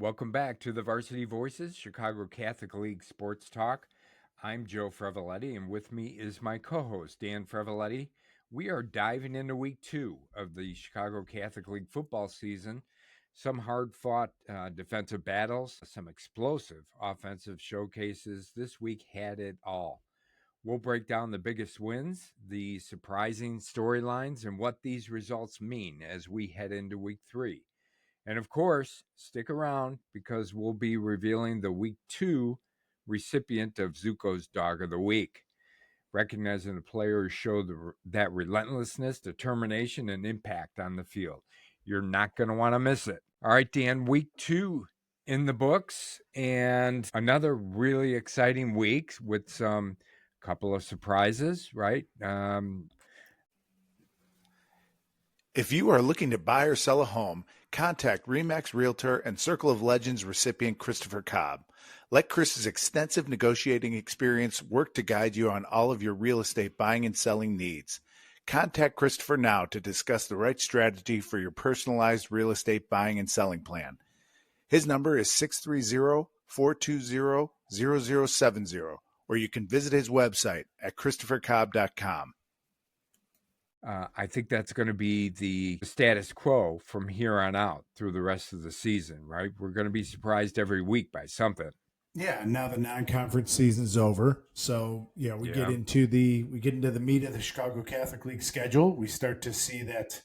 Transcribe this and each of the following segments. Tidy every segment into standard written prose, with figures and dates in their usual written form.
Welcome back to the Varsity Voices, Chicago Catholic League Sports Talk. I'm Joe Frevaletti, and with me is my co-host, Dan Frevaletti. We are diving into week 2 of the Chicago Catholic League football season. Some hard-fought defensive battles, some explosive offensive showcases. This week had it all. We'll break down the biggest wins, the surprising storylines, and what these results mean as we head into week 3. And of course, stick around because we'll be revealing the week 2 recipient of Zuko's Dog of the Week, recognizing the players show that relentlessness, determination, and impact on the field. You're not going to want to miss it. All right, Dan, week 2 in the books, and another really exciting week with some couple of surprises, right? If you are looking to buy or sell a home, contact RE/MAX Realtor and Circle of Legends recipient Christopher Cobb. Let Chris's extensive negotiating experience work to guide you on all of your real estate buying and selling needs. Contact Christopher now to discuss the right strategy for your personalized real estate buying and selling plan. His number is 630-420-0070, or you can visit his website at christophercobb.com. I think that's going to be the status quo from here on out through the rest of the season, right? We're going to be surprised every week by something. Yeah, now the non-conference season's over, so we get into the meat of the Chicago Catholic League schedule. We start to see that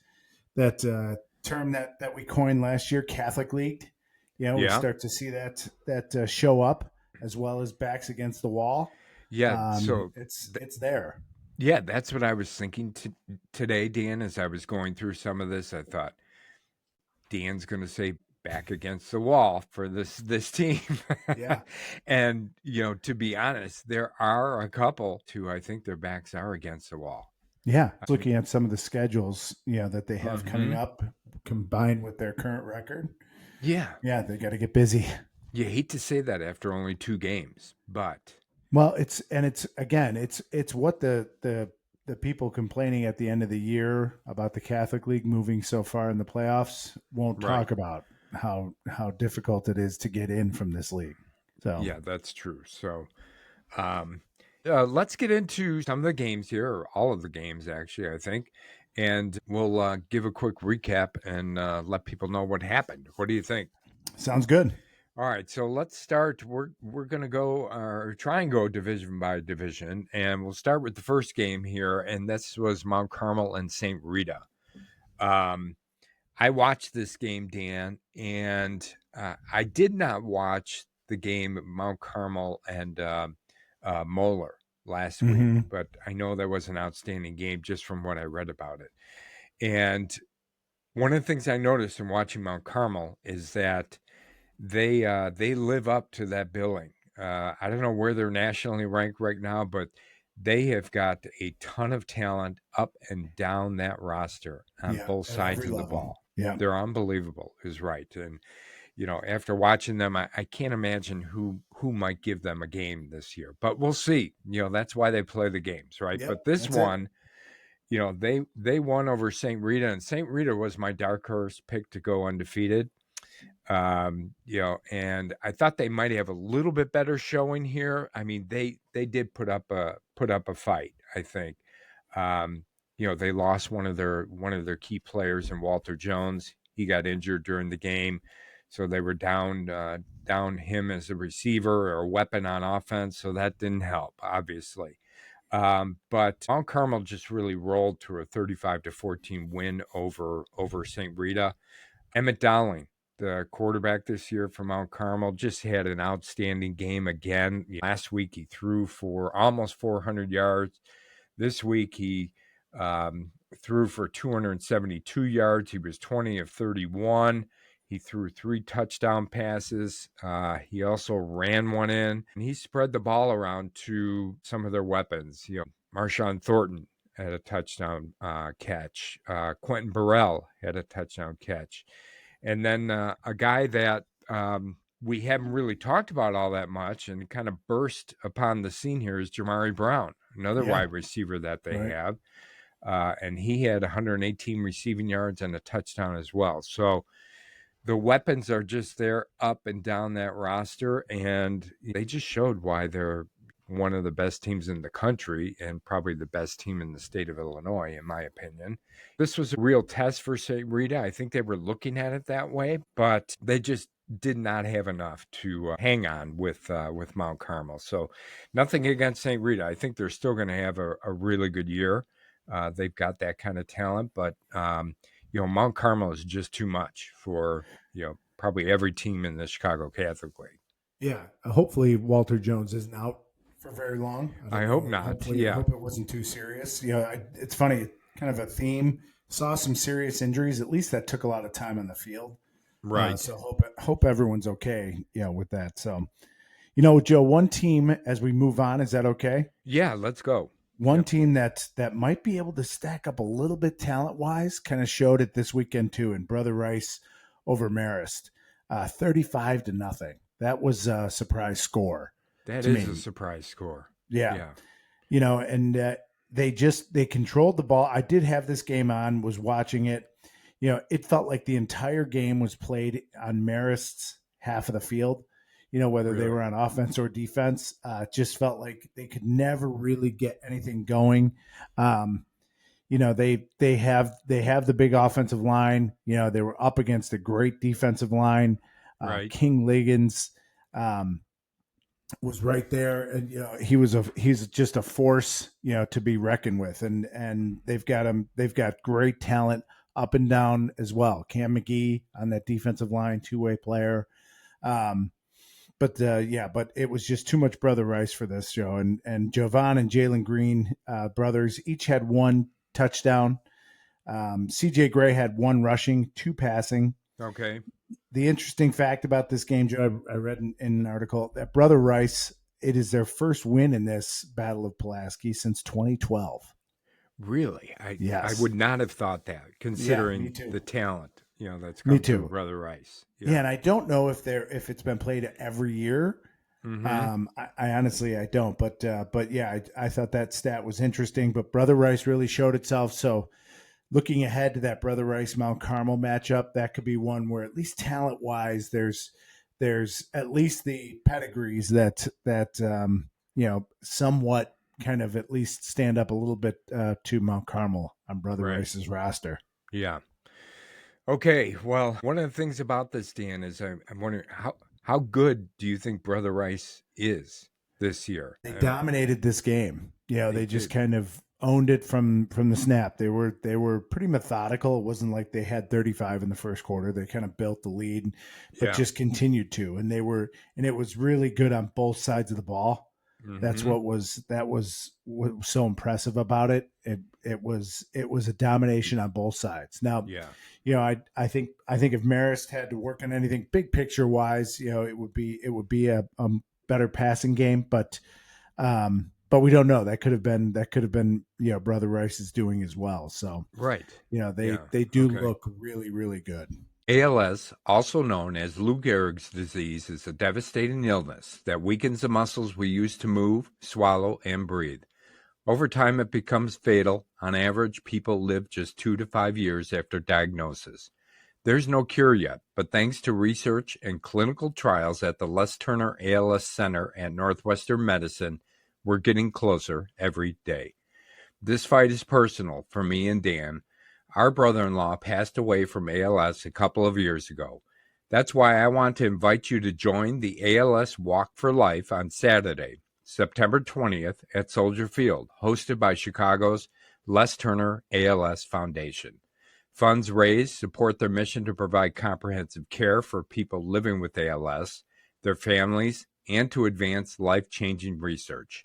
term that we coined last year, Catholic League. We start to see that show up, as well as backs against the wall. Yeah, so it's there. Yeah, that's what I was thinking today, Dan. As I was going through some of this, I thought Dan's going to say back against the wall for this team. Yeah. And, to be honest, there are a couple who I think their backs are against the wall. Yeah. Looking at some of the schedules, that they have coming up combined with their current record. Yeah. Yeah, they got to get busy. You hate to say that after only 2 games, but well, it's what the people complaining at the end of the year about the Catholic League moving so far in the playoffs won't talk about how difficult it is to get in from this league. So yeah, that's true. So let's get into some of the games here, or all of the games actually, I think, and we'll give a quick recap and let people know what happened. What do you think? Sounds good. All right, so let's start. We're going to go or try and go division by division, and we'll start with the first game here, and this was Mount Carmel and St. Rita. I watched this game, Dan, and I did not watch the game Mount Carmel and Moeller last week, but I know that was an outstanding game just from what I read about it. And one of the things I noticed in watching Mount Carmel is that they live up to that billing. I don't know where they're nationally ranked right now, but they have got a ton of talent up and down that roster on both sides of the ball. Yeah, they're unbelievable, is right. And after watching them, I can't imagine who might give them a game this year, but we'll see. That's why they play the games, right? But this one, they won over St. Rita, and St. Rita was my dark horse pick to go undefeated. And I thought they might have a little bit better showing here. I mean, they did put up a fight, I think. They lost one of their key players in Walter Jones. He got injured during the game, so they were down him as a receiver or a weapon on offense. So that didn't help, obviously. But Mount Carmel just really rolled to a 35-14 win over St. Rita. Emmett Dowling, the quarterback this year for Mount Carmel, just had an outstanding game again. Last week he threw for almost 400 yards. This week he threw for 272 yards. He was 20 of 31. He threw 3 touchdown passes. He also ran one in, and he spread the ball around to some of their weapons. Marshawn Thornton had a touchdown catch. Quentin Burrell had a touchdown catch. And then a guy that we haven't really talked about all that much and kind of burst upon the scene here is Jamari Brown, another wide receiver that they have. And he had 118 receiving yards and a touchdown as well. So the weapons are just there up and down that roster, and they just showed why they're one of the best teams in the country and probably the best team in the state of Illinois, in my opinion. This was a real test for St. Rita. I think they were looking at it that way, but they just did not have enough to hang on with Mount Carmel. So nothing against St. Rita. I think they're still going to have a really good year. They've got that kind of talent, but Mount Carmel is just too much for probably every team in the Chicago Catholic League. Yeah, hopefully Walter Jones isn't out for very long. I hope not. Hopefully, I hope it wasn't too serious. It's funny, kind of a theme. Saw some serious injuries. At least that took a lot of time on the field. Right. So hope everyone's okay. With that. So, Joe, one team as we move on. Is that okay? Yeah, let's go. One team that might be able to stack up a little bit talent wise kind of showed it this weekend too. And Brother Rice over Marist, 35-0. That was a surprise score. That is a surprise score. Yeah. And they controlled the ball. I did have this game on, was watching it. It felt like the entire game was played on Marist's half of the field. Whether they were on offense or defense, just felt like they could never really get anything going. They have the big offensive line. They were up against a great defensive line. Right. King Liggins was right there, and he's just a force to be reckoned with. And they've got great talent up and down as well. Cam McGee on that defensive line, 2-way player. But it was just too much Brother Rice for this show. And Jovan and Jalen Green, brothers, each had one touchdown. CJ Gray had one rushing, 2 passing. Okay. The interesting fact about this game, Joe, I read in an article that Brother Rice, it is their first win in this Battle of Pulaski since 2012. Really? Yes. I would not have thought that, considering the talent, that's come to Brother Rice. Yeah, and I don't know if it's been played every year. Mm-hmm. I honestly don't, but yeah, I thought that stat was interesting. But Brother Rice really showed itself. So looking ahead to that Brother Rice Mount Carmel matchup, that could be one where at least talent wise, there's at least the pedigrees that somewhat kind of at least stand up a little bit to Mount Carmel on Brother Rice's roster. Yeah. Okay. Well, one of the things about this, Dan, is I'm wondering how good do you think Brother Rice is this year? They dominated this game. They just kind of owned it from the snap. They were pretty methodical. It wasn't like they had 35 in the first quarter. They kind of built the lead, but just continued to. And it was really good on both sides of the ball. Mm-hmm. That was so impressive about it. It was a domination on both sides. Now, I think if Marist had to work on anything big picture wise, it would be a better passing game, but we don't know. That could have been Brother Rice's doing as well. So they do look really, really good. ALS, also known as Lou Gehrig's disease, is a devastating illness that weakens the muscles we use to move, swallow, and breathe. Over time, it becomes fatal. On average, people live just 2 to 5 years after diagnosis. There's no cure yet, but thanks to research and clinical trials at the Les Turner ALS Center at Northwestern Medicine, we're getting closer every day. This fight is personal for me and Dan. Our brother-in-law passed away from ALS a couple of years ago. That's why I want to invite you to join the ALS Walk for Life on Saturday, September 20th at Soldier Field, hosted by Chicago's Les Turner ALS Foundation. Funds raised support their mission to provide comprehensive care for people living with ALS, their families, and to advance life-changing research.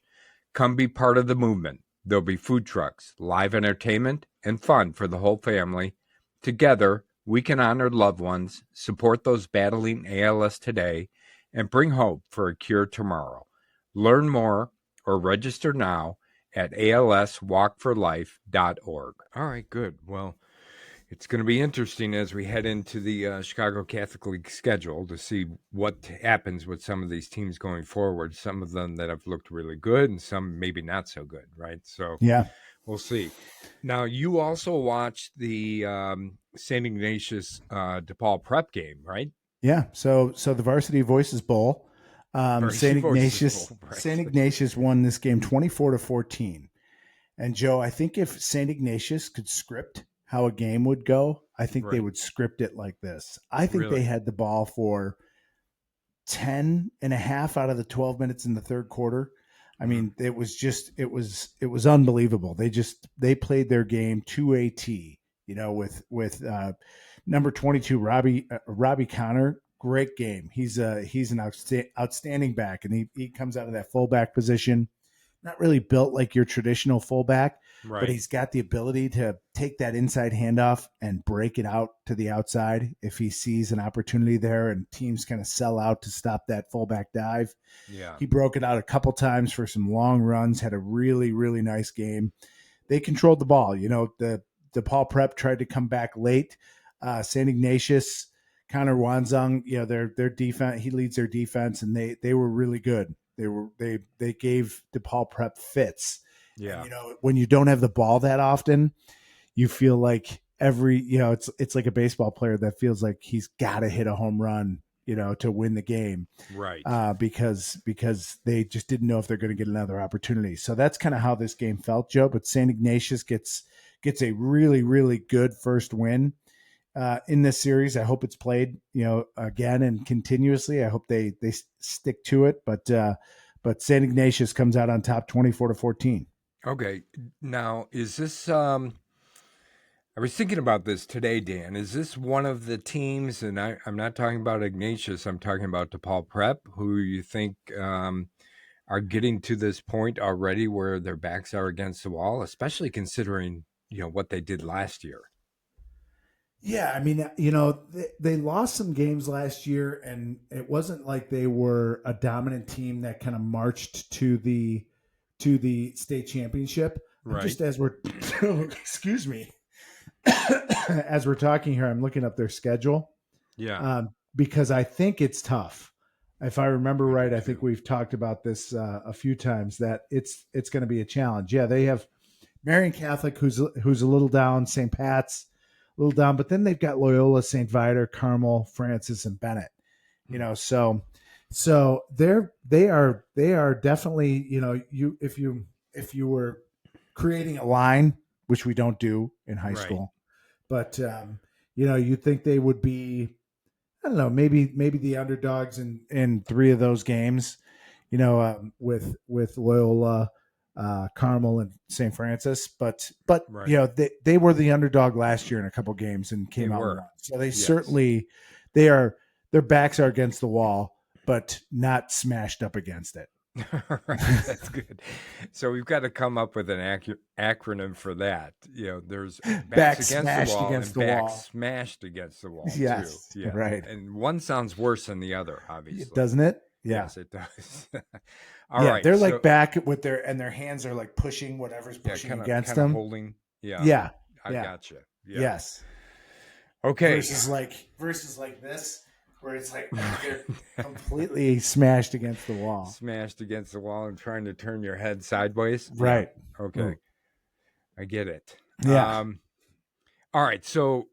Come be part of the movement. There'll be food trucks, live entertainment, and fun for the whole family. Together, we can honor loved ones, support those battling ALS today, and bring hope for a cure tomorrow. Learn more or register now at alswalkforlife.org. All right, good. Well, it's going to be interesting as we head into the Chicago Catholic League schedule to see what happens with some of these teams going forward. Some of them that have looked really good and some maybe not so good, right? So we'll see. Now, you also watched the St. Ignatius DePaul Prep game, right? Yeah. So the Varsity Voices Bowl, Varsity Voices Bowl, St. right? Ignatius won this game 24-14. And Joe, I think if St. Ignatius could script how a game would go, I think they Right. would script it like this. I think they Really? had the ball for 10 and a half out of the 12 minutes in the third quarter. I Mhm. mean, it was unbelievable. They played their game to a T, with number 22 Robbie Connor. Great game. He's an outstanding back, and he comes out of that fullback position, not really built like your traditional fullback, but Right. he's got the ability to take that inside handoff and break it out to the outside if he sees an opportunity there and teams kind of sell out to stop that fullback dive. Yeah. He broke it out a couple times for some long runs, had a really, really nice game. They controlled the ball. The DePaul Prep tried to come back late. St. Ignatius, Connor Wanzung, their defense, he leads their defense, and they were really good. They gave DePaul Prep fits. And Yeah. when you don't have the ball that often, you feel like it's like a baseball player that feels like he's got to hit a home run, to win the game, Right. because they just didn't know if they're going to get another opportunity. So that's kind of how this game felt, Joe. But St. Ignatius gets a really, really good first win in this series. I hope it's played, again and continuously. I hope they stick to it. But St. Ignatius comes out on top, 24-14. Okay. Now, is this I was thinking about this today, Dan. Is this one of the teams, and I'm not talking about Ignatius, I'm talking about DePaul Prep, who you think are getting to this point already where their backs are against the wall, especially considering, what they did last year? Yeah, I mean, they lost some games last year, and it wasn't like they were a dominant team that kind of marched to the state championship. I'm Right. just as we're excuse me, as we're talking here, I'm looking up their schedule, Yeah. because I think it's tough. If I remember I do right, I think too. we've talked about this a few times, that it's going to be a challenge. Yeah, they have Marian Catholic, who's a little down, St. Pat's, a little down, but then they've got Loyola, St. Viator, Carmel, Francis, and Bennett. So they are definitely, if you were creating a line, which we don't do in high Right. school, but you think they would be, I don't know, maybe the underdogs in three of those games, with Loyola, Carmel, and St. Francis. But Right. they were the underdog last year in a couple games and They came out and were. won. So they Yes. certainly their backs are against the wall, but not smashed up against it. Right, that's good. So we've got to come up with an acronym for that. There's backs Back against the smashed wall against and the backs wall. smashed against the wall too. Yes, Yeah. right. And one sounds worse than the other, obviously. Doesn't it? Yeah. Yes, it does. All Yeah, right. they're So like back with their hands are like pushing whatever's yeah, pushing kind of against kind of them. holding. Yeah. Yeah, I yeah, gotcha. Yeah. yes. Okay. Versus like this, where it's like they're completely smashed against the wall. Smashed against the wall and trying to turn your head sideways. Right. Yeah. Okay. Mm. I get it. Yeah. All right, so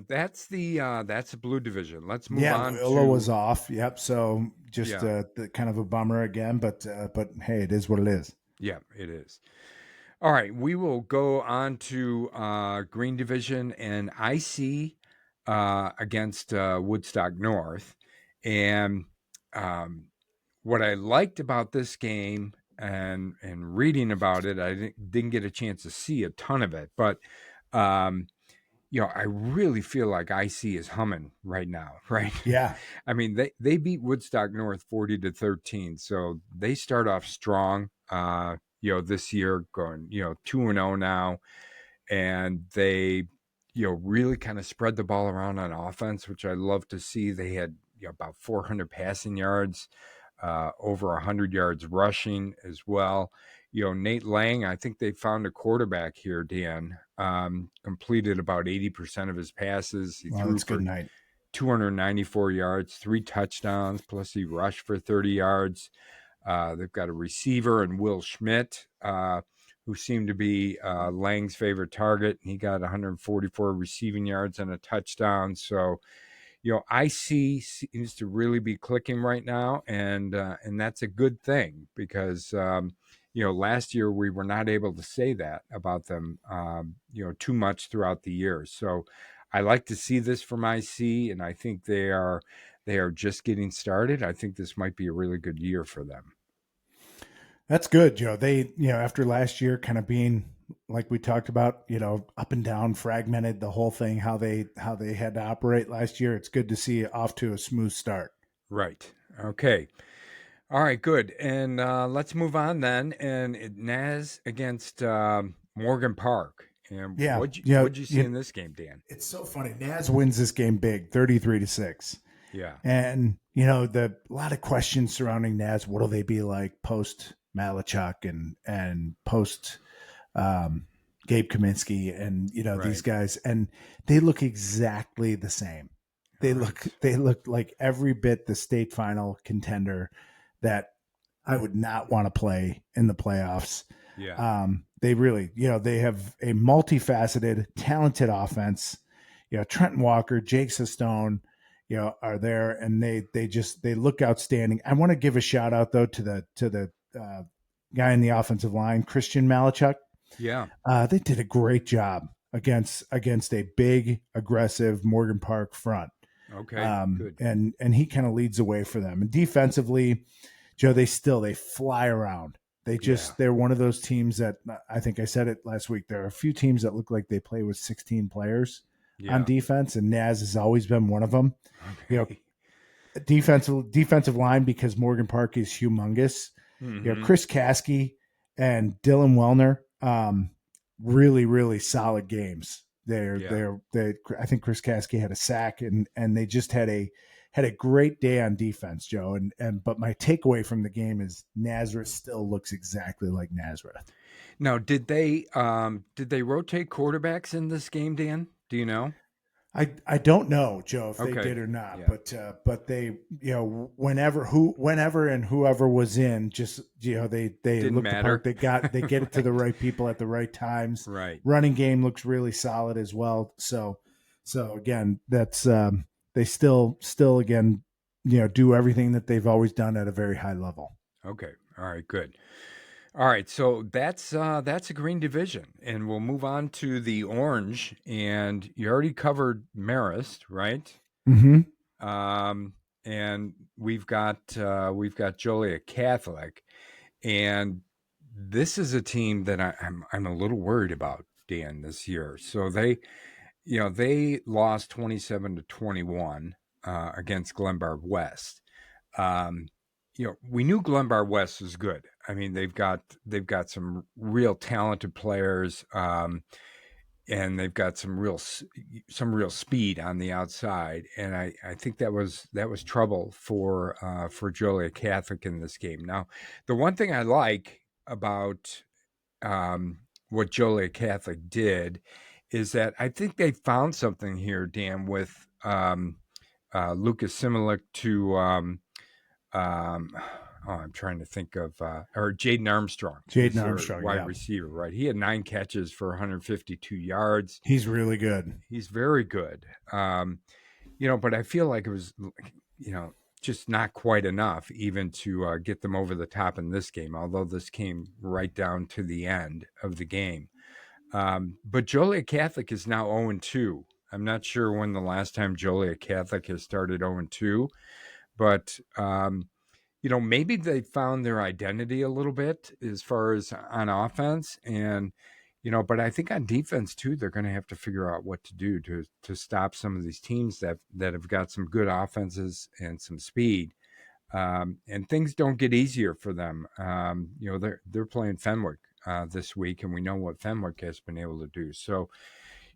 that's the blue division. Let's move Yeah, on Loyola to was off. Yep. So just yeah, the kind of a bummer again, but hey, it is what it is. yeah, it is. All right, we will go on to green division and IC against Woodstock North, and um, what I liked about this game and reading about it, I didn't get a chance to see a ton of it, but um, I really feel like IC is humming right now, right? Yeah. I mean, they beat Woodstock North 40-13, so they start off strong. This year going 2-0 now, and they really kind of spread the ball around on offense, which I love to see. They had about 400 passing yards, over 100 yards rushing as well. Nate Lang, I think they found a quarterback here, Dan. Completed about 80% of his passes. He threw That's a good for night. 294 yards, 3 touchdowns, plus he rushed for 30 yards. They've got a receiver in Will Schmidt, who seemed to be Lang's favorite target. He got 144 receiving yards and a touchdown. So, IC seems to really be clicking right now, and that's a good thing because last year we were not able to say that about them, too much throughout the year. So I like to see this from IC, and I think they are just getting started. I think this might be a really good year for them. That's good, Joe. They, after last year kind of being like we talked about, up and down, fragmented the whole thing, how they had to operate last year. It's good to see it off to a smooth start. Right. Okay. All right, good. And let's move on then. And Naz against Morgan Park. And Yeah, what'd you see in this game, Dan? it's so funny. Naz wins this game big, 33-6. Yeah. And a lot of questions surrounding Naz. What'll they be like post Malachuk and post Gabe Kaminsky and Right. these guys, and they look exactly the same. They look like every bit the state final contender that I would not want to play in the playoffs. Yeah. They really, they have a multifaceted, talented offense. Trenton Walker, Jake Sestone, are there, and they look outstanding. I want to give a shout out though to the guy in the offensive line, Christian Malachuk. Yeah. They did a great job against a big, aggressive Morgan Park front. Okay. Good. And he kind of leads the way for them. And defensively, Joe, they fly around. They're one of those teams that I think I said it last week. There are a few teams that look like they play with 16 players on defense, and Naz has always been one of them. Okay. Defensive line, because Morgan Park is humongous. Mm-hmm. Chris Caskey and Dylan Wellner, really, really solid games. I think Chris Caskey had a sack, and they just had a great day on defense, Joe. But my takeaway from the game is Nazareth still looks exactly like Nazareth. Now, did they rotate quarterbacks in this game, Dan? Do you know? I don't know, Joe, if they did or not, but they, whenever and whoever was in, just, they Didn't look matter. the part. They get it to the right people at the right times. Right. Running game looks really solid as well. So again, that's, they still again, do everything that they've always done at a very high level. Okay. All right. Good. All right, so that's a green division, and we'll move on to the orange. And you already covered Marist, right? Mm-hmm. And we've got Joliet Catholic, and this is a team that I'm a little worried about, Dan, this year. So they lost 27-21 against Glenbard West. We knew Glenbard West was good. I mean, they've got some real talented players, and they've got some real speed on the outside. And I think that was trouble for Joliet Catholic in this game. Now, the one thing I like about what Joliet Catholic did is that I think they found something here, Dan, with Lucas Similik to. I'm trying to think of or Jaden Armstrong. Wide receiver, right? He had 9 catches for 152 yards. He's really good. He's very good. But I feel like it was, just not quite enough even to get them over the top in this game, although this came right down to the end of the game. But Joliet Catholic is now 0-2. I'm not sure when the last time Joliet Catholic has started 0-2. But, maybe they found their identity a little bit as far as on offense. And, but I think on defense, too, they're going to have to figure out what to do to stop some of these teams that have got some good offenses and some speed. And things don't get easier for them. They're playing Fenwick this week, and we know what Fenwick has been able to do. So,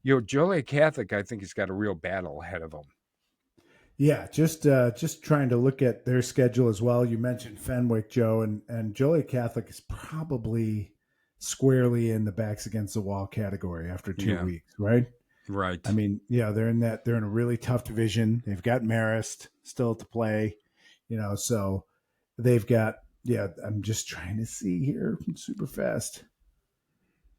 Joliet Catholic, I think, has got a real battle ahead of them. Yeah, just trying to look at their schedule as well. You mentioned Fenwick, Joe, and Joliet Catholic is probably squarely in the backs against the wall category after 2 weeks, right? Right. I mean, they're in a really tough division. They've got Marist still to play, so they've got, I'm just trying to see here super fast.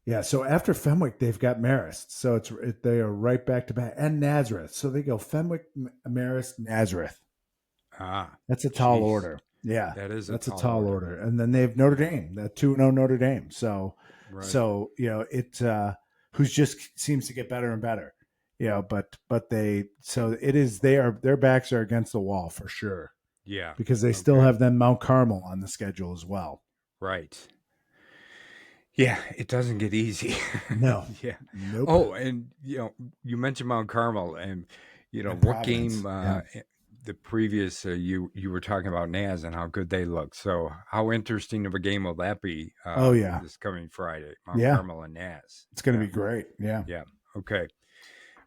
Yeah, so after Fenwick, they've got Marist. So they are right back to back, and Nazareth. So they go Fenwick, Marist, Nazareth. Ah, That's a tall jeez. order. Yeah, That is a that's a tall tall order. order. And then they have Notre Dame, that 2-0 Notre Dame. So, Right. so it who's just seems to get better and better. But their backs are against the wall for sure Yeah. because they still Okay. have them Mount Carmel on the schedule as well. Right. Yeah, it doesn't get easy. No, Yeah. nope. Oh, and you mentioned Mount Carmel, and And what Providence, game? yeah. The previous you were talking about Naz and how good they look. So how interesting of a game will that be Oh yeah, this coming Friday? Mount yeah. Carmel and Naz. It's going to Yeah. be great. Yeah. Yeah. Okay.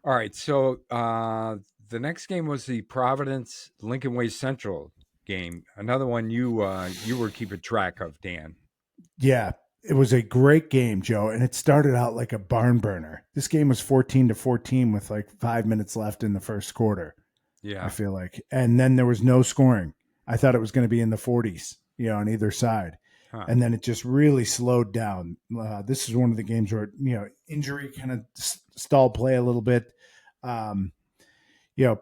All right. So the next game was the Providence Lincoln Way Central game. Another one you were keeping track of, Dan. Yeah, it was a great game, Joe, and it started out like a barn burner. This game was 14-14 with like 5 minutes left in the first quarter. I Yeah. feel like, and then there was no scoring. I thought it was going to be in the 40s, on either side, Huh. and then it just really slowed down. This is one of the games where injury kind of stalled play a little bit. Um,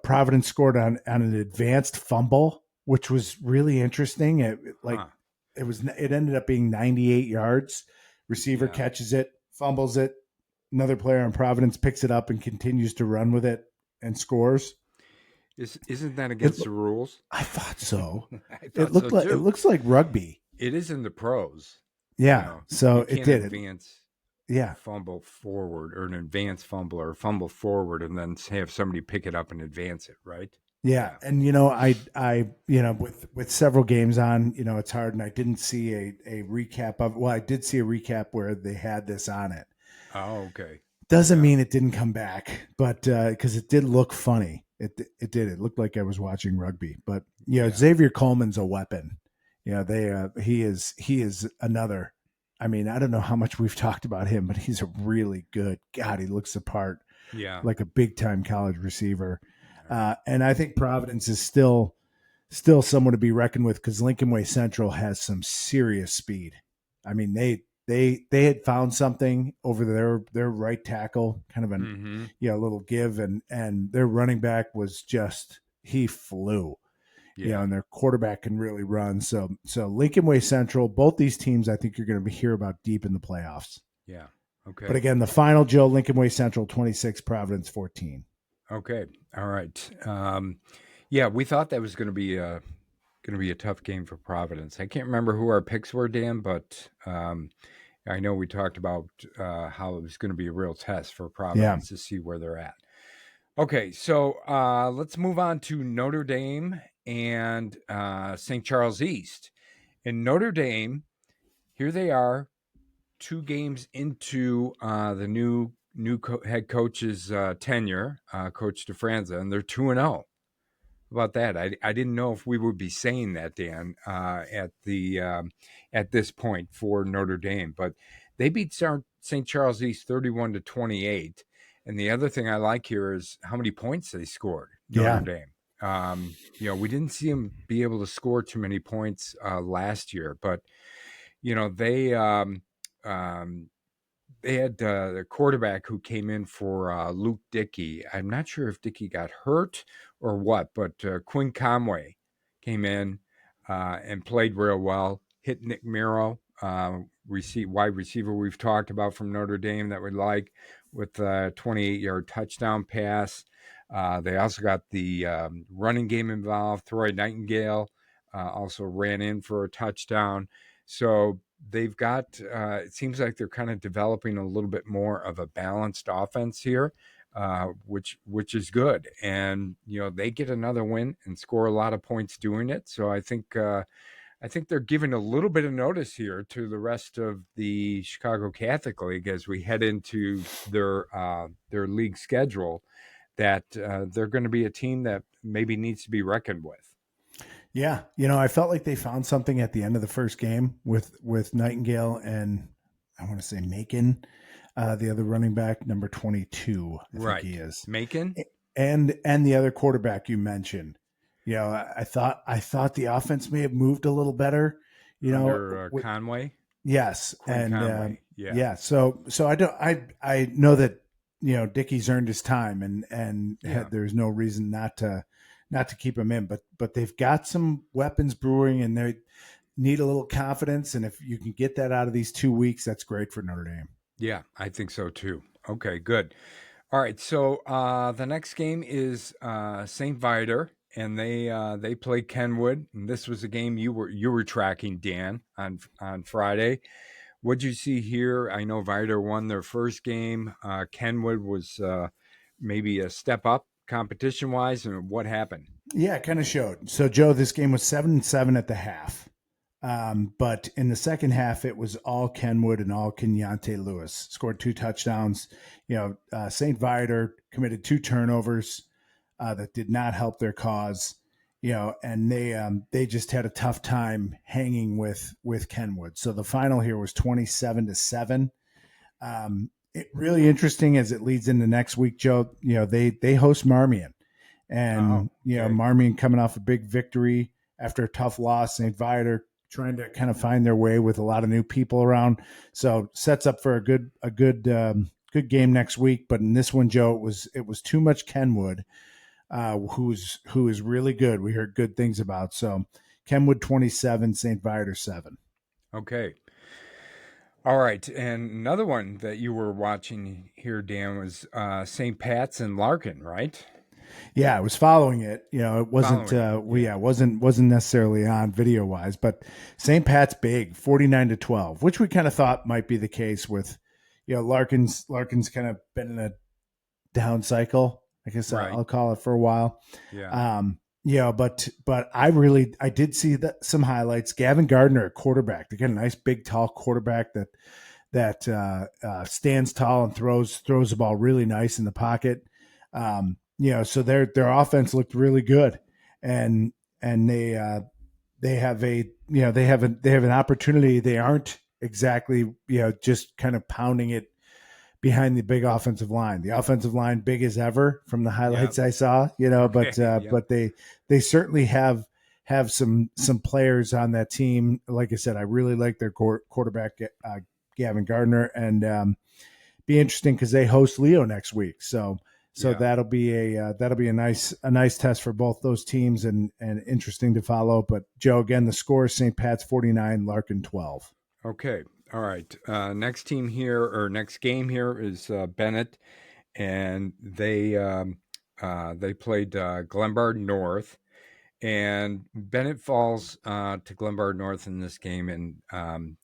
Providence scored on an advanced fumble, which was really interesting. Huh. It ended up being 98 yards. Receiver Yeah. catches it, fumbles it. Another player on Providence picks it up and continues to run with it and scores. Isn't that against the rules? I thought so. I It thought so too. it looks like rugby. It is in the pros. Yeah. So you it can't did. advance Yeah. fumble forward or an advance fumble or fumble forward and then have somebody pick it up and advance it, right? Yeah. And I with several games on, it's hard, and I didn't see a recap of I did see a recap where they had this on it. Oh, okay. Doesn't mean it didn't come back, but because it did look funny. It did. It looked like I was watching rugby. But Xavier Coleman's a weapon. He is another. I mean, I don't know how much we've talked about him, but he's a really good. God, he looks the part. Yeah. Like a big time college receiver. And I think Providence is still someone to be reckoned with because Lincoln Way Central has some serious speed. I mean, they had found something over their right tackle, kind of a little give, and their running back was just he flew. Yeah. And their quarterback can really run. So Lincoln Way Central, both these teams, I think you're going to hear about deep in the playoffs. Yeah. Okay. But again, the final, Joe, Lincoln Way Central 26, Providence 14. Okay. All right. Yeah, we thought that was going to be a tough game for Providence. I can't remember who our picks were, Dan, but I know we talked about how it was going to be a real test for Providence to see where they're at. Okay, so let's move on to Notre Dame and St. Charles East. In Notre Dame, here they are, 2 games into the new head coach's tenure, Coach DeFranza, and they're 2-0. How about that? I didn't know if we would be saying that, Dan, at this point for Notre Dame, but they beat St. Charles East 31-28. And the other thing I like here is how many points they scored. Notre Dame. We didn't see them be able to score too many points last year, but they had the quarterback who came in for Luke Dickey. I'm not sure if Dickey got hurt or what, but Quinn Conway came in and played real well. Hit Nick Miro, wide receiver we've talked about from Notre Dame that we like, with a 28-yard touchdown pass. They also got the running game involved. Troy Nightingale also ran in for a touchdown. So they've got, it seems like they're kind of developing a little bit more of a balanced offense here, which is good. And, they get another win and score a lot of points doing it. So I think they're giving a little bit of notice here to the rest of the Chicago Catholic League as we head into their league schedule, that they're going to be a team that maybe needs to be reckoned with. Yeah. I felt like they found something at the end of the first game with Nightingale and I want to say Macon, the other running back, number 22. I think he is. Macon? And the other quarterback you mentioned. I thought the offense may have moved a little better. Under Conway? Yes, Quinn and Conway. Yeah. yeah. So I know that Dickey's earned his time, and Yeah. there's no reason not to keep him in. But they've got some weapons brewing, and they need a little confidence. And if you can get that out of these 2 weeks, that's great for Notre Dame. Yeah, I think so too. Okay, good. All right, so the next game is St. Viator, and they play Kenwood. And this was a game you were tracking, Dan, on Friday. What'd you see here? I know Viator won their first game. Kenwood was maybe a step up competition wise, and what happened? Yeah, it kind of showed. So Joe, this game was 7-7 at the half. But in the second half, it was all Kenwood and all Kenyante Lewis. Scored 2 touchdowns. St. Viator committed 2 turnovers that did not help their cause. And they just had a tough time hanging with Kenwood. So the final here was 27-7. It really interesting as it leads into next week, Joe. They host Marmion, Oh, and okay. Marmion coming off a big victory after a tough loss. St. Viator trying to kind of find their way with a lot of new people around. So sets up for a good game next week. But in this one, Joe, it was too much Kenwood, who is really good. We heard good things about. So Kenwood 27, St. Viator 7. Okay. All right, and another one that you were watching here, Dan, was St. Pat's and Larkin, right? Yeah, I was following it. It wasn't. Following it, yeah. Wasn't necessarily on video wise, but St. Pat's big, 49-12, which we kind of thought might be the case with, Larkin's kind of been in a down cycle. I guess Right. I'll call it for a while. Yeah. But I did see some highlights. Gavin Gardner, a quarterback. They got a nice big tall quarterback that stands tall and throws the ball really nice in the pocket. So their offense looked really good, and they have an opportunity. They aren't exactly just kind of pounding it behind the big offensive line. The offensive line big as ever from the Yeah. highlights I saw, Okay. Yeah. but they certainly have some players on that team. Like I said, I really like their quarterback, Gavin Gardner, and be interesting because they host Leo next week. So Yeah. that'll be a nice test for both those teams and interesting to follow. But Joe, again, the score is St. Pat's 49, Larkin 12. Okay. All right. Next game here is Bennett, and they played Glenbard North, and Bennett falls to Glenbard North in this game, and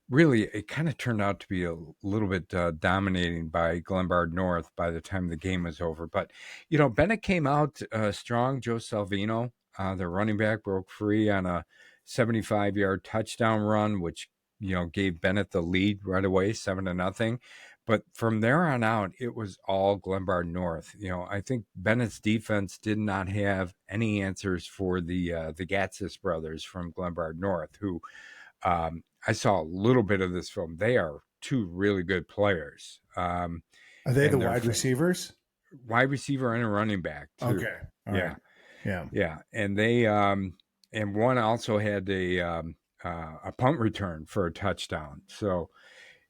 really it kind of turned out to be a little bit dominating by Glenbard North by the time the game was over. But Bennett came out strong. Joe Salvino, their running back, broke free on a 75-yard touchdown run, which gave Bennett the lead right away, 7-0. But from there on out, it was all Glenbard North. I think Bennett's defense did not have any answers for the Gatsis brothers from Glenbard North, who I saw a little bit of this film. They are two really good players. Are they the And they're wide receivers? wide receiver and a running back too. Okay. All Yeah. right. Yeah. Yeah. And they and one also had a punt return for a touchdown. So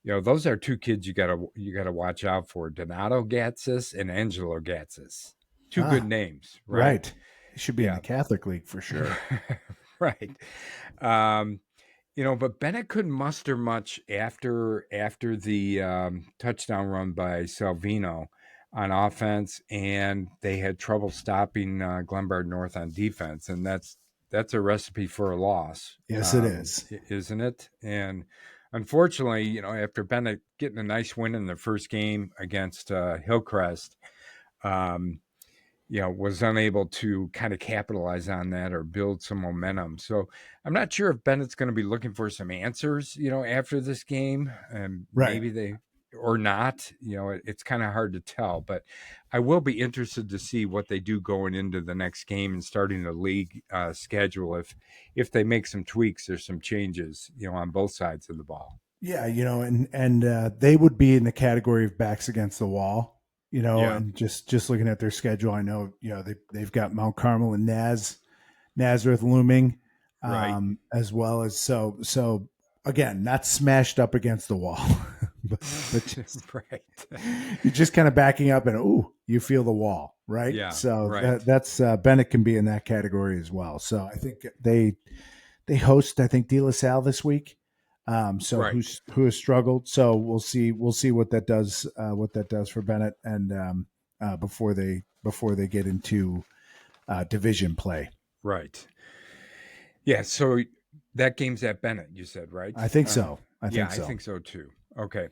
those are two kids you gotta watch out for: Donato Gatsis and Angelo Gatsis. Two good names, right? Right. He should be in Yeah. the Catholic League for sure. Right. Um, but Bennett couldn't muster much after the touchdown run by Salvino on offense, and they had trouble stopping Glenbard North on defense, and that's a recipe for a loss. Yes, it is. Isn't it? And unfortunately, after Bennett getting a nice win in the first game against Hillcrest, um, was unable to kind of capitalize on that or build some momentum. So I'm not sure if Bennett's going to be looking for some answers, after this game, and Right. maybe they or not. It's kind of hard to tell. But I will be interested to see what they do going into the next game and starting the league schedule. If they make some tweaks or some changes, on both sides of the ball. Yeah, and they would be in the category of backs against the wall. Yeah. And just looking at their schedule, I know they've got Mount Carmel and Nazareth looming, Right. as well as so again, not smashed up against the wall, but just, Right. you're just kind of backing up and you feel the wall, right? Yeah, So right. that's Bennett can be in that category as well. So I think they host, I think, De La Salle this week. So Right. who has struggled. So we'll see what that does for Bennett and before they get into division play. Right. Yeah, so that game's at Bennett, you said, right? I think so. Yeah, I think so too. Okay.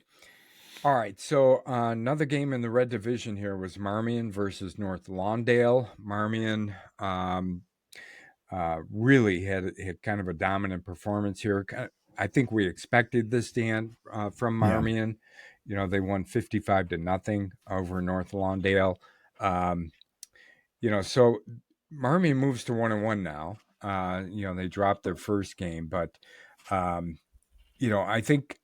All right. So another game in the red division here was Marmion versus North Lawndale. Marmion really had kind of a dominant performance here. I think we expected this, Dan, from Yeah. Marmion. They won 55-0 over North Lawndale. Um, so Marmion moves to 1-1 now. They dropped their first game, but I think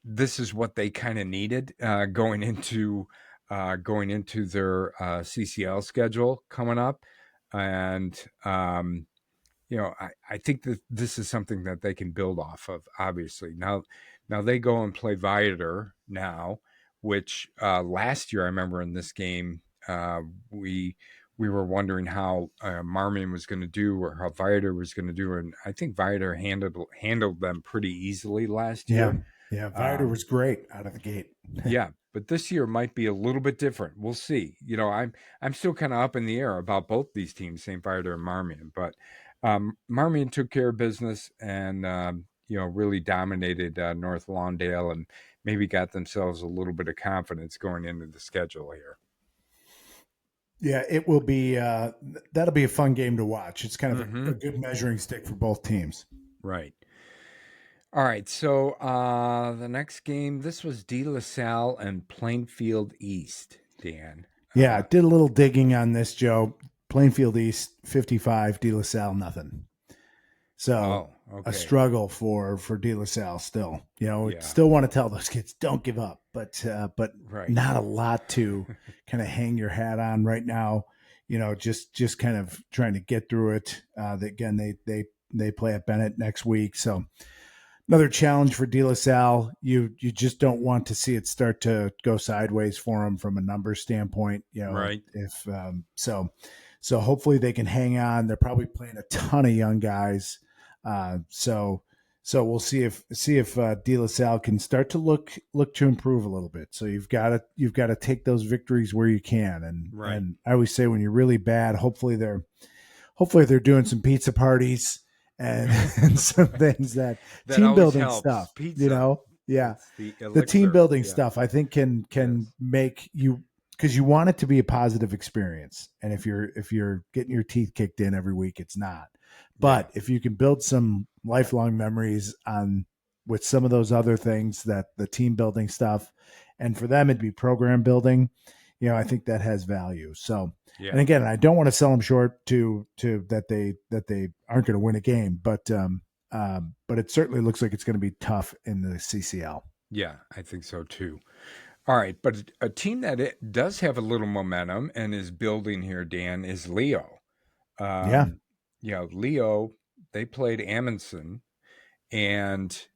this is what they kind of needed going into their CCL schedule coming up, and I think that this is something that they can build off of. Obviously, now they go and play Viator now, which last year I remember in this game we were wondering how Marmion was going to do or how Viator was going to do, and I think Viator handled them pretty easily last Yeah. year. Yeah. Viator was great out of the gate. Yeah, but this year might be a little bit different. We'll see. I'm still kind of up in the air about both these teams, St. Viator and Marmion, but Marmion took care of business and really dominated North Lawndale and maybe got themselves a little bit of confidence going into the schedule here. Yeah, it will be. That'll be a fun game to watch. It's kind of a good measuring stick for both teams. Right. All right. So the next game, this was De La Salle and Plainfield East, Dan. Yeah, did a little digging on this, Joe. Plainfield East 55, De La Salle nothing. So a struggle for De La Salle still. Still want to tell those kids don't give up, but right. Not a lot to kind of hang your hat on right now. Just kind of trying to get through it. Again, they play at Bennett next week, so another challenge for De La Salle. You just don't want to see it start to go sideways for them from a numbers standpoint. Right. If so hopefully they can hang on. They're probably playing a ton of young guys. So we'll see if De La Salle can start to look to improve a little bit. So you've got to take those victories where you can. And I always say when you're really bad, hopefully they're doing some pizza parties and some things that team building helps. Stuff. Pizza. The team building stuff I think can make you, because you want it to be a positive experience. And if you're getting your teeth kicked in every week, it's not. But if you can build some lifelong memories with some of those other things, that the team building stuff, and for them it'd be program building, I think that has value. So, and again, I don't want to sell them short to that they aren't going to win a game, but it certainly looks like it's going to be tough in the CCL. Yeah, I think so too. All right, but a team that does have a little momentum and is building here, Dan, is Leo. Leo, they played Amundsen, and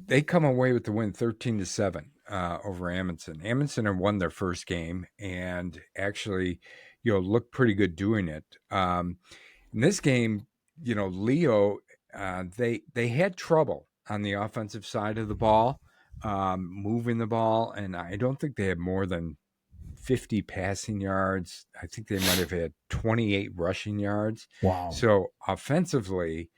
they come away with the win 13-7 over Amundsen. Amundsen had won their first game and actually, looked pretty good doing it. In this game, Leo, they had trouble on the offensive side of the ball, moving the ball, and I don't think they had more than 50 passing yards. I think they might have had 28 rushing yards. Wow. So offensively,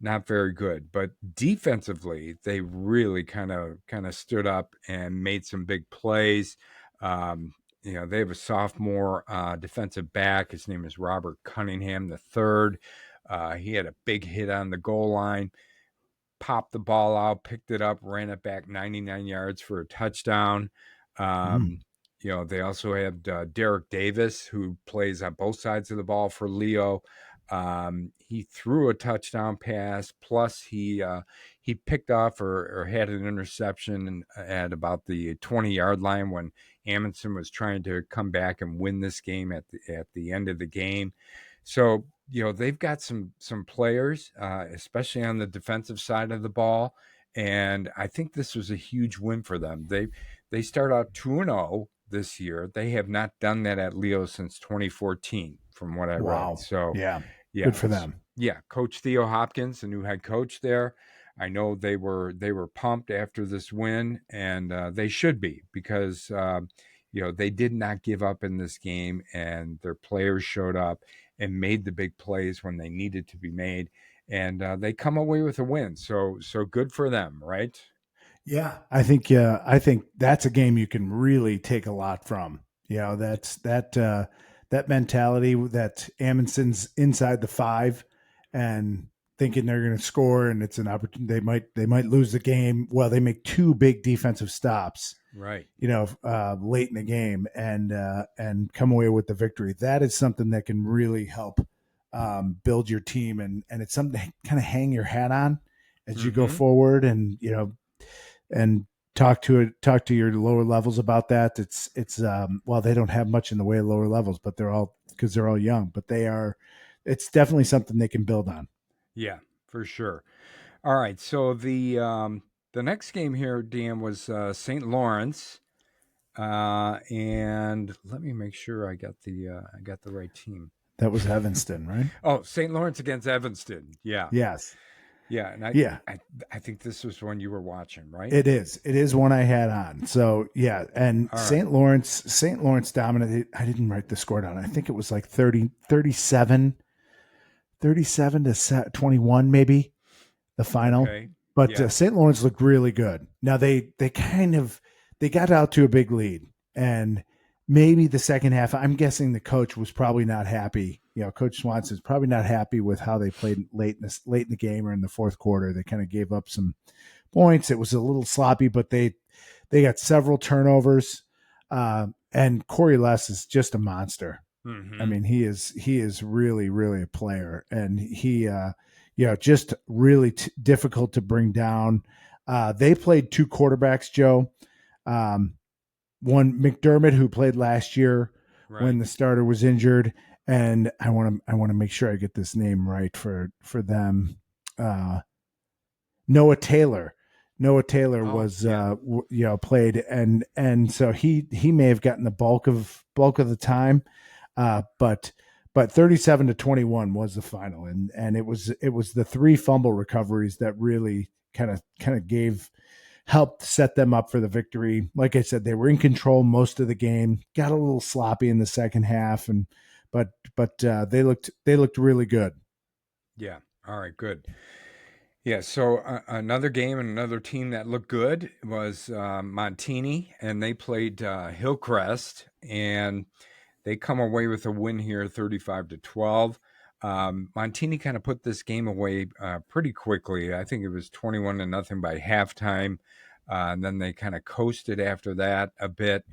not very good, but defensively, they really kind of stood up and made some big plays. They have a sophomore defensive back. His name is Robert Cunningham III. He had a big hit on the goal line, popped the ball out, picked it up, ran it back 99 yards for a touchdown. They also have Derek Davis, who plays on both sides of the ball for Leo. He threw a touchdown pass, plus he picked off or had an interception at about the 20-yard line when Amundsen was trying to come back and win this game at the end of the game. So they've got some players, especially on the defensive side of the ball, and I think this was a huge win for them. They start out 2-0 this year. They have not done that at Leo since 2014, from what I read. Wow. So, Yeah. yeah, Good for them. yeah, Coach Theo Hopkins, the new head coach there. I know they were pumped after this win, and they should be, because they did not give up in this game, and their players showed up and made the big plays when they needed to be made, and they come away with a win. So good for them, right? Yeah, I think that's a game you can really take a lot from. That's that mentality that Amundsen's inside the 5 and thinking they're going to score, and it's an opportunity. They might lose the game. Well, they make 2 big defensive stops, Right. late in the game, and come away with the victory. That is something that can really help build your team, and it's something to kind of hang your hat on as you go forward, and and talk to your lower levels about that. It's well, they don't have much in the way of lower levels, but they're all young, but it's definitely something they can build on. Yeah, for sure. All right, so the next game here, Dan, was St. Lawrence, and let me make sure I got the right team. That was Evanston, right? Oh, St. Lawrence against Evanston. Yeah. Yes. Yeah, and Yeah. I think this was one you were watching, right? It is one I had on. So yeah, and All St. Lawrence dominated. I didn't write the score down. I think it was like 37 to 21, maybe the final. Okay. But Yeah. St. Lawrence looked really good. Now they got out to a big lead, and maybe the second half, I'm guessing the coach was probably not happy. Coach Swanson's probably not happy with how they played late in the game or in the fourth quarter. They kind of gave up some points. It was a little sloppy, but they got several turnovers. And Corey Less is just a monster. Mm-hmm. I mean, he is really, really a player, and he, just really difficult to bring down. They played 2 quarterbacks, Joe. One, McDermott, who played last year when the starter was injured, and I want to make sure I get this name right for them. Noah Taylor. Was played, and so he may have gotten the bulk of the time, but 37 to 21 was the final, and it was the 3 fumble recoveries that really kind of helped set them up for the victory. Like I said, they were in control most of the game. Got a little sloppy in the second half, but they looked really good. Yeah. All right. Good. Yeah. So another game and another team that looked good was Montini, and they played Hillcrest, and they come away with a win here, 35 to 12. Montini kind of put this game away pretty quickly. I think it was 21 to nothing by halftime. And then they kind of coasted after that a bit.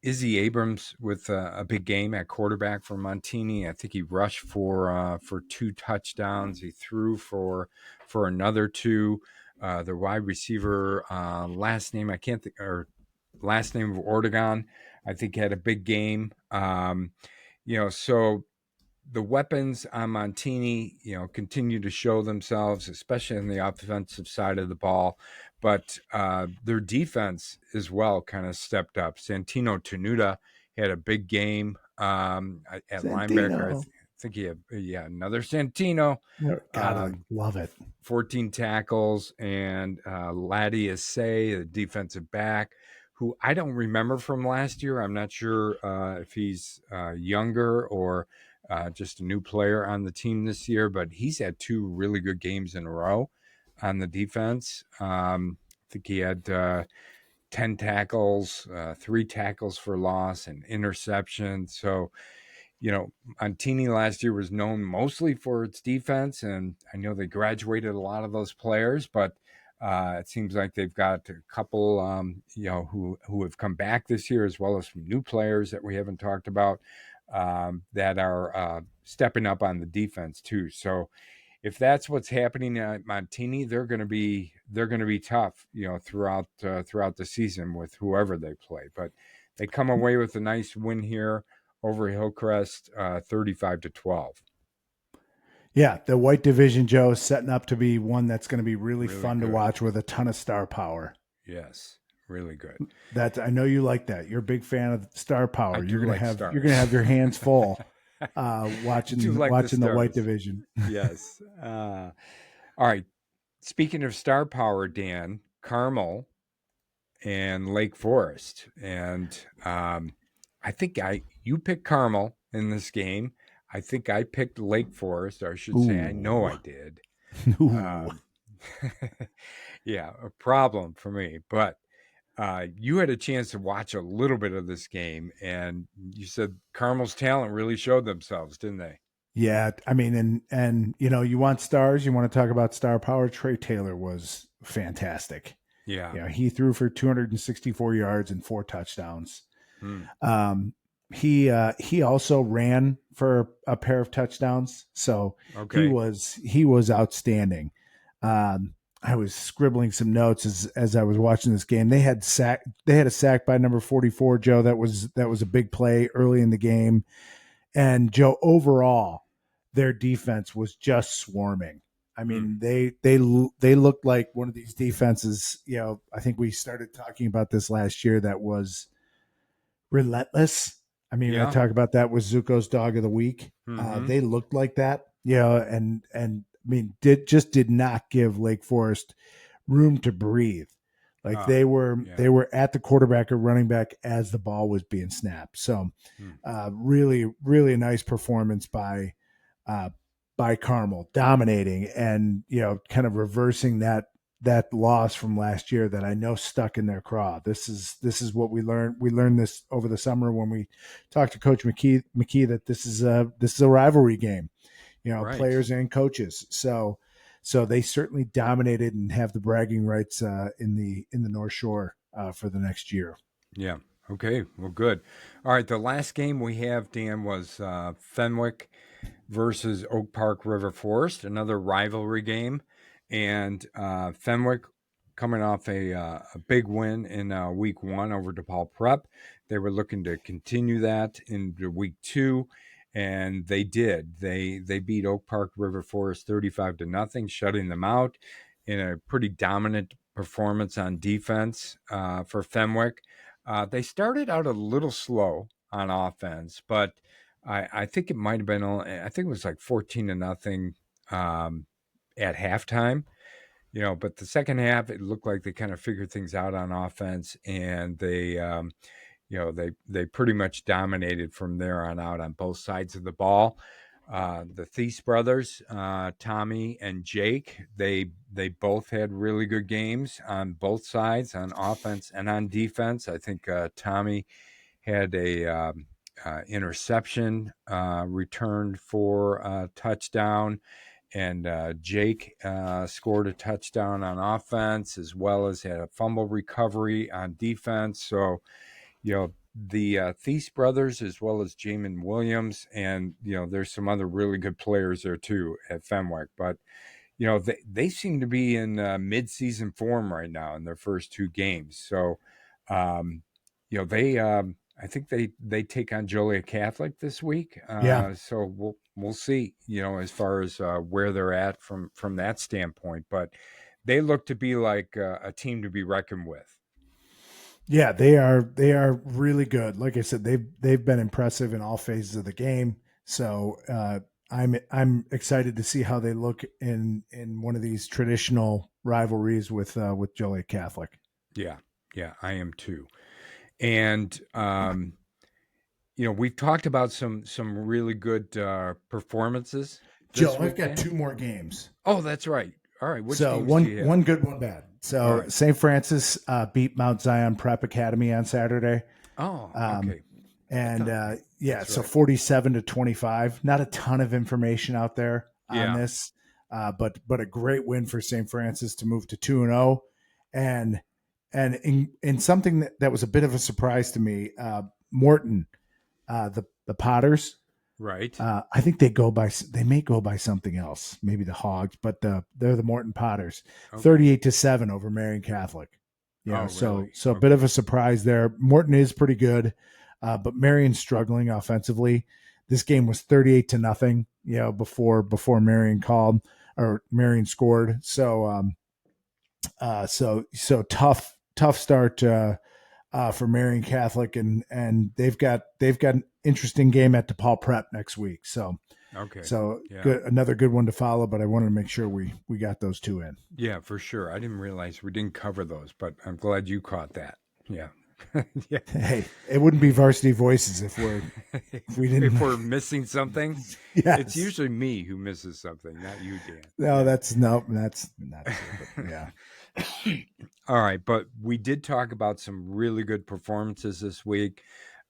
Izzy Abrams with a big game at quarterback for Montini. I think he rushed for 2 touchdowns. He threw for another 2. The wide receiver, last name I can't think, or last name of Oregon, I think had a big game. So the weapons on Montini, continue to show themselves, especially on the offensive side of the ball. But their defense as well kind of stepped up. Santino Tenuta had a big game at linebacker. I think he had another Santino. God, I love it. 14 tackles, and Laddie Assay, the defensive back, who I don't remember from last year. I'm not sure if he's younger or just a new player on the team this year, but he's had 2 really good games in a row on the defense. I think he had 10 tackles, 3 tackles for loss, and interception. So, Montini last year was known mostly for its defense, and I know they graduated a lot of those players, but it seems like they've got a couple, who have come back this year, as well as some new players that we haven't talked about that are stepping up on the defense too. So if that's what's happening at Montini, they're going to be tough, throughout the season with whoever they play. But they come away with a nice win here over Hillcrest, 35-12. Yeah, the white division, Joe, is setting up to be one that's going to be really fun good. to watch with a ton of star power. Yes, really good. That I know you like that. You're a big fan of star power. You're gonna have stars. you're gonna have your hands full watching the white division. Yes. All right. Speaking of star power, Dan, Carmel and Lake Forest, and I think you picked Carmel in this game. I think I picked Lake Forest, or I should say, I know I did. Yeah, a problem for me. But you had a chance to watch a little bit of this game, and you said Carmel's talent really showed themselves, didn't they? Yeah, I mean, and you want stars. You want to talk about star power. Trey Taylor was fantastic. Yeah. He threw for 264 yards and 4 touchdowns. He also ran for a pair of touchdowns, so he was outstanding. I was scribbling some notes as I was watching this game. They had a sack by number 44, Joe. That was a big play early in the game. And Joe, overall, their defense was just swarming. I mean, they looked like one of these defenses. I think we started talking about this last year. That was relentless. I mean, I talk about that with Zuko's Dog of the Week. They looked like that. And I mean, did not give Lake Forest room to breathe. Like they were at the quarterback or running back as the ball was being snapped. So really, really nice performance by Carmel, dominating and kind of reversing that loss from last year that I know stuck in their craw. This is what we learned. We learned this over the summer when we talked to Coach McKee that this is a rivalry game, players and coaches. So they certainly dominated and have the bragging rights in the North Shore for the next year. Yeah. Okay. Well, good. All right. The last game we have, Dan, was Fenwick versus Oak Park River Forest, another rivalry game, and Fenwick coming off a big win in week 1 over DePaul Prep. They were looking to continue that into week 2. And they did. They beat Oak Park River Forest 35-0, shutting them out in a pretty dominant performance on defense for Fenwick. They started out a little slow on offense, but I think it might have been. I think it was like 14-0 at halftime. But the second half, it looked like they kind of figured things out on offense, and they pretty much dominated from there on out on both sides of the ball. The Thies brothers, Tommy and Jake, they both had really good games on both sides, on offense and on defense. I think Tommy had a interception returned for a touchdown, and Jake scored a touchdown on offense, as well as had a fumble recovery on defense. So the Thies brothers, as well as Jamin Williams, and there's some other really good players there too at Fenwick. But they seem to be in mid-season form right now in their first 2 games. So they I think they take on Joliet Catholic this week. So we'll see. As far as where they're at from that standpoint, but they look to be like a team to be reckoned with. Yeah, they are really good. Like I said, they've been impressive in all phases of the game. So I'm excited to see how they look in one of these traditional rivalries with Joliet Catholic. Yeah, I am too. And we've talked about some really good performances. Joe, I've got 2 more games. Oh, that's right. All right. Which so games do you have? One good, one bad. So right. St. Francis beat Mount Zion Prep Academy on Saturday. Oh, okay. And so 47-25. Not a ton of information out there on this, but a great win for St. Francis to move to 2-0, and in something that was a bit of a surprise to me, Morton, the Potters. Right. I think they may go by something else, maybe the Hogs, but they're the Morton Potters, 38-7 over Marion Catholic. Really? So a bit of a surprise there. Morton is pretty good. but Marion's struggling offensively. This game was 38-0, before Marion called or Marion scored. So tough start for Marion Catholic, and they've got an interesting game at DePaul Prep next week. So Okay. Good, another good one to follow. But I wanted to make sure we got those two in. Yeah, for sure. I didn't realize we didn't cover those, but I'm glad you caught that. Yeah. Yeah. Hey, it wouldn't be Varsity Voices if we didn't. If we're missing something, yes. It's usually me who misses something, not you, Dan. No, that's not true. But yeah. All right, but we did talk about some really good performances this week,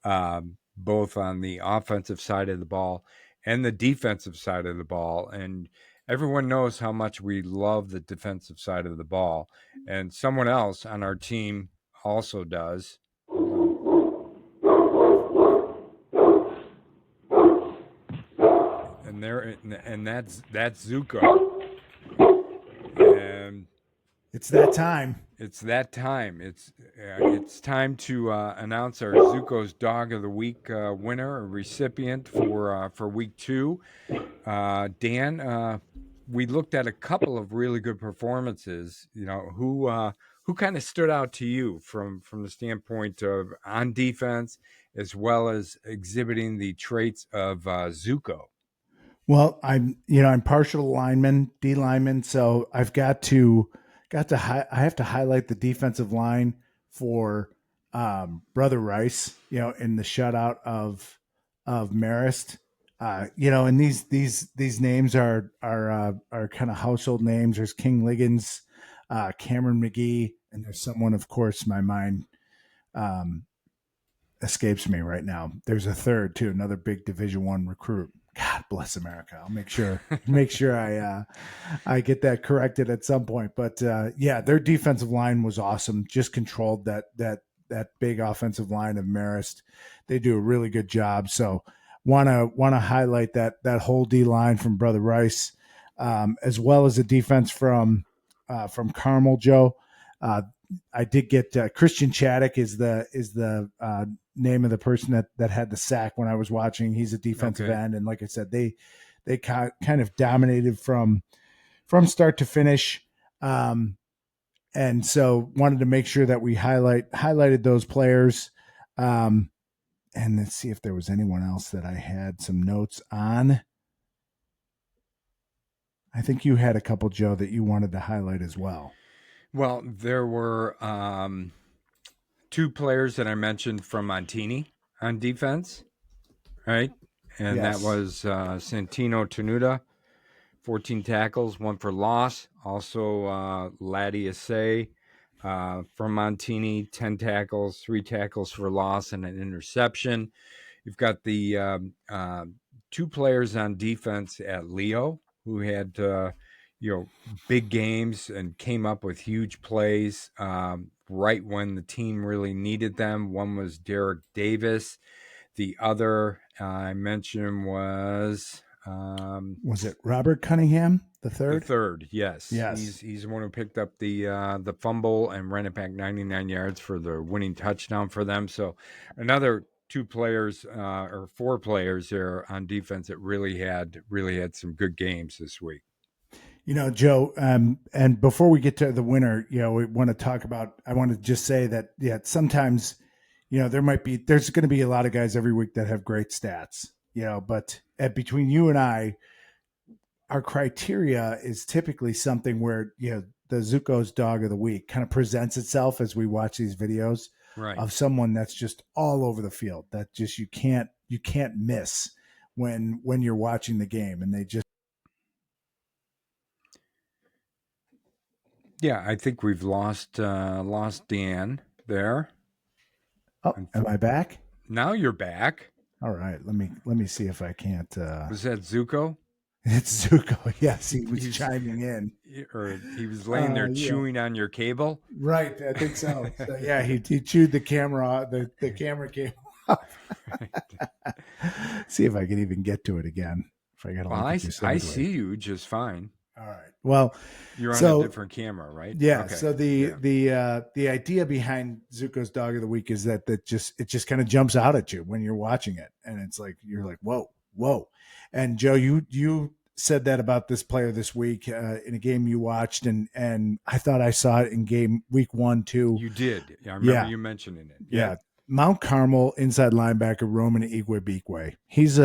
both on the offensive side of the ball and the defensive side of the ball. And everyone knows how much we love the defensive side of the ball. And someone else on our team also does. And that's Zuko. And it's that time. It's that time. It's time to announce our Zuko's Dog of the Week winner or recipient for week 2. Dan, we looked at a couple of really good performances. Who kind of stood out to you from the standpoint of on defense as well as exhibiting the traits of Zuko? Well, I'm partial to lineman, D lineman, so I have to highlight the defensive line for Brother Rice, in the shutout of Marist. And these names are kind of household names. There's King Liggins, Cameron McGee, and there's someone, of course, my mind escapes me right now. There's a third too, another big Division I recruit. God bless America. I'll make sure I get that corrected at some point. But their defensive line was awesome. Just controlled that big offensive line of Marist. They do a really good job. So want to highlight that whole D line from Brother Rice, as well as the defense from Carmel, Joe. I did get Christian Chaddock is the name of the person that had the sack when I was watching. He's a defensive end, and like I said, they kind of dominated from start to finish, and so wanted to make sure that we highlighted those players. And let's see if there was anyone else that I had some notes on. I think you had a couple, Joe, that you wanted to highlight as well. Well, there were 2 players that I mentioned from Montini on defense, right? And Yes. that was Santino Tenuta, 14 tackles, 1 for loss. Also, Laddie Assay from Montini, 10 tackles, 3 tackles for loss, and an interception. You've got the 2 players on defense at Leo who had big games and came up with huge plays right when the team really needed them. One was Derek Davis. The other I mentioned was it Robert Cunningham, the third? The third, yes. Yes. He's the one who picked up the fumble and ran it back 99 yards for the winning touchdown for them. So another 2 players or 4 players there on defense that really had some good games this week. Joe, and before we get to the winner, we want to talk about, I want to just say that, sometimes, there's going to be a lot of guys every week that have great stats, but between you and I, our criteria is typically something where, the Zuko's Dog of the Week kind of presents itself as we watch these videos of someone that's just all over the field, that just, you can't miss when you're watching the game, and they just, yeah, I think we've lost Dan there. Oh, am I back? Now you're back. All right, let me see if I can't. Was that Zuko? It's Zuko. Yes, he was chiming in, or he was laying there chewing on your cable. Right, I think so. So yeah, he chewed the camera. The camera came off. See if I can even get to it again. If I got. Well, I see you just fine. All right. Well, you're on a different camera, right? Yeah. Okay. So the idea behind Zuko's Dog of the Week is that it just kind of jumps out at you when you're watching it, and it's like you're like, whoa. And Joe, you said that about this player this week in a game you watched, and I thought I saw it in game week 1 too. You did. I remember you mentioning it. Yeah. Mount Carmel inside linebacker Roman Igwe. He's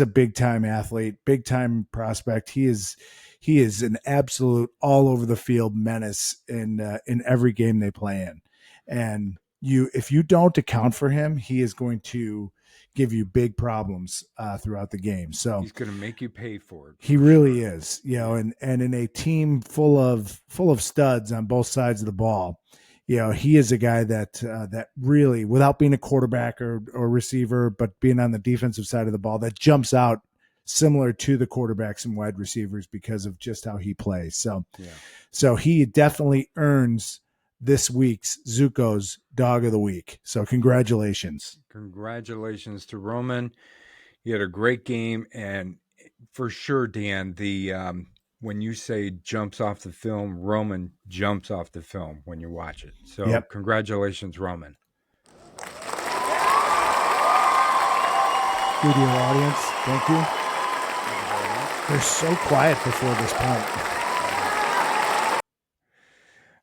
a big time athlete, big time prospect. He is an absolute all over the field menace in every game they play in. And if you don't account for him, he is going to give you big problems throughout the game. So he's going to make you pay for it. He really is, and in a team full of studs on both sides of the ball, he is a guy that really, without being a quarterback or receiver, but being on the defensive side of the ball, that jumps out similar to the quarterbacks and wide receivers because of just how he plays. So he definitely earns this week's Zuko's Dog of the Week. So congratulations. Congratulations to Roman. He had a great game, and for sure, Dan, when you say jumps off the film, Roman jumps off the film when you watch it. So Congratulations, Roman. Studio audience, thank you. They're so quiet before this point.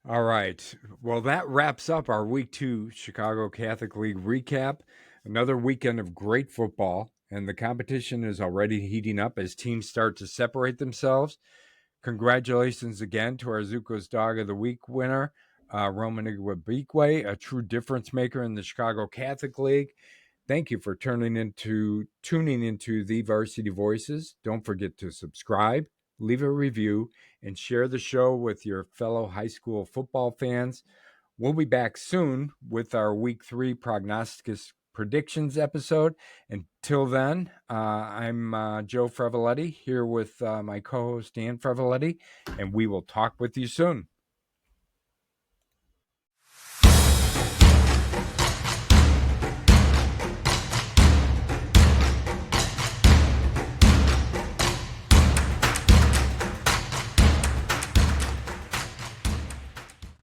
All right. Well, that wraps up our Week 2 Chicago Catholic League recap. Another weekend of great football, and the competition is already heating up as teams start to separate themselves. Congratulations again to our Zuko's Dog of the Week winner, Roman Igwe, a true difference maker in the Chicago Catholic League. Thank you for tuning into the Varsity Voices. Don't forget to subscribe, leave a review, and share the show with your fellow high school football fans. We'll be back soon with our Week 3 Prognosticus Predictions episode. Until then, I'm Joe Frevaletti here with my co-host Dan Frevaletti, and we will talk with you soon.